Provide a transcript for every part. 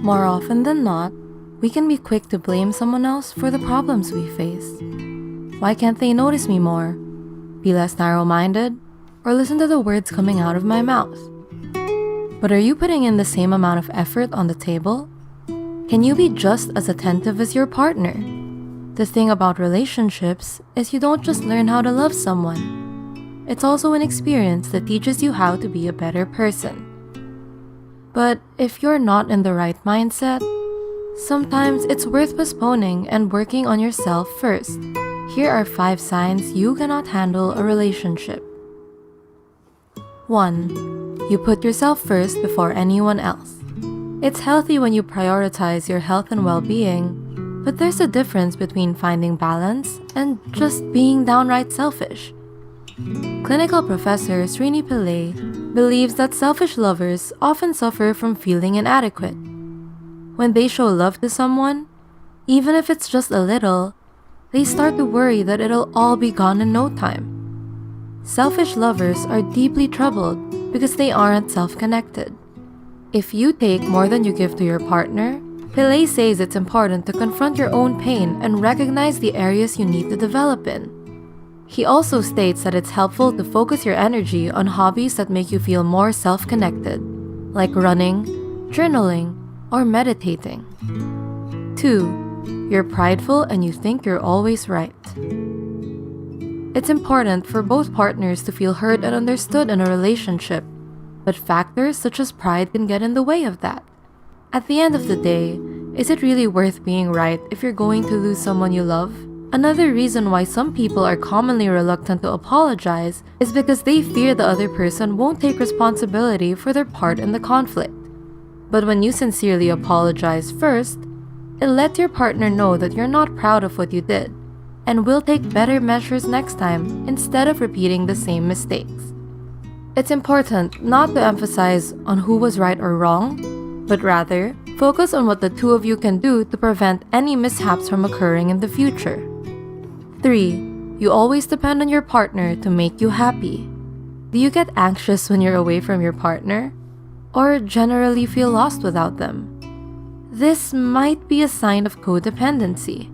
More often than not, we can be quick to blame someone else for the problems we face. Why can't they notice me more? Be less narrow-minded? Or listen to the words coming out of my mouth? But are you putting in the same amount of effort on the table? Can you be just as attentive as your partner? The thing about relationships is you don't just learn how to love someone. It's also an experience that teaches you how to be a better person. But if you're not in the right mindset, sometimes it's worth postponing and working on yourself first. Here are 5 signs you cannot handle a relationship. 1. You put yourself first before anyone else. It's healthy when you prioritize your health and well-being, but there's a difference between finding balance and just being downright selfish. Clinical professor Srini Pillai believes that selfish lovers often suffer from feeling inadequate. When they show love to someone, even if it's just a little, they start to worry that it'll all be gone in no time. Selfish lovers are deeply troubled because they aren't self-connected. If you take more than you give to your partner, Pillai says it's important to confront your own pain and recognize the areas you need to develop in. He also states that it's helpful to focus your energy on hobbies that make you feel more self-connected, like running, journaling, or meditating. 2. You're prideful and you think you're always right. It's important for both partners to feel heard and understood in a relationship, but factors such as pride can get in the way of that. At the end of the day, is it really worth being right if you're going to lose someone you love? Another reason why some people are commonly reluctant to apologize is because they fear the other person won't take responsibility for their part in the conflict. But when you sincerely apologize first, it lets your partner know that you're not proud of what you did and will take better measures next time instead of repeating the same mistakes. It's important not to emphasize on who was right or wrong, but rather focus on what the two of you can do to prevent any mishaps from occurring in the future. 3. You always depend on your partner to make you happy. Do you get anxious when you're away from your partner? Or generally feel lost without them? This might be a sign of codependency.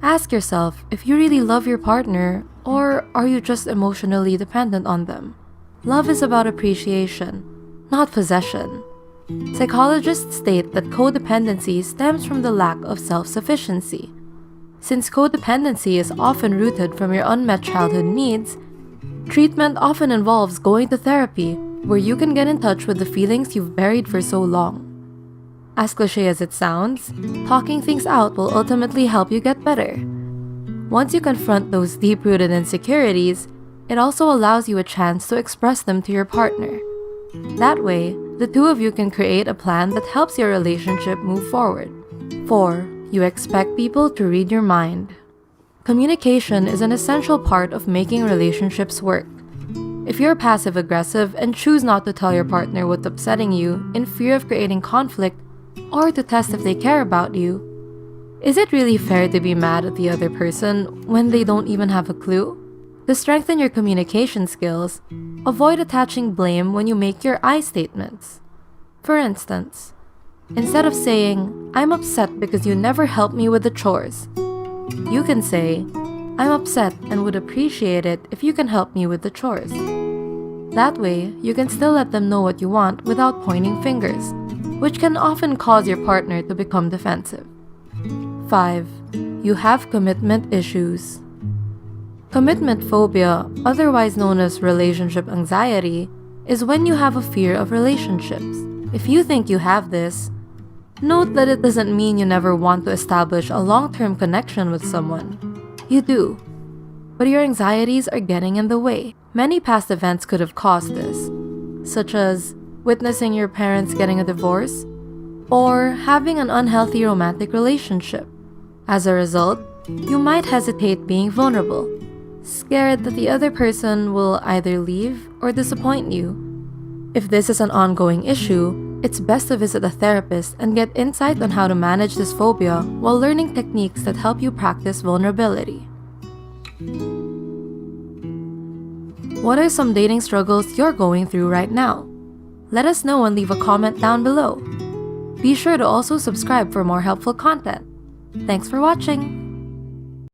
Ask yourself if you really love your partner, or are you just emotionally dependent on them? Love is about appreciation, not possession. Psychologists state that codependency stems from the lack of self-sufficiency. Since codependency is often rooted from your unmet childhood needs, treatment often involves going to therapy where you can get in touch with the feelings you've buried for so long. As cliche as it sounds, talking things out will ultimately help you get better. Once you confront those deep-rooted insecurities, it also allows you a chance to express them to your partner. That way, the two of you can create a plan that helps your relationship move forward. 4. You expect people to read your mind. Communication is an essential part of making relationships work. If you're passive-aggressive and choose not to tell your partner what's upsetting you in fear of creating conflict or to test if they care about you, is it really fair to be mad at the other person when they don't even have a clue? To strengthen your communication skills, avoid attaching blame when you make your I statements. For instance, instead of saying, "I'm upset because you never helped me with the chores," you can say, "I'm upset and would appreciate it if you can help me with the chores." That way, you can still let them know what you want without pointing fingers, which can often cause your partner to become defensive. 5. You have commitment issues. Commitment phobia, otherwise known as relationship anxiety, is when you have a fear of relationships. If you think you have this, note that it doesn't mean you never want to establish a long-term connection with someone. You do, but your anxieties are getting in the way. Many past events could have caused this, such as witnessing your parents getting a divorce or having an unhealthy romantic relationship. As a result, you might hesitate being vulnerable, scared that the other person will either leave or disappoint you. If this is an ongoing issue, it's best to visit a therapist and get insight on how to manage this phobia while learning techniques that help you practice vulnerability. What are some dating struggles you're going through right now? Let us know and leave a comment down below. Be sure to also subscribe for more helpful content. Thanks for watching!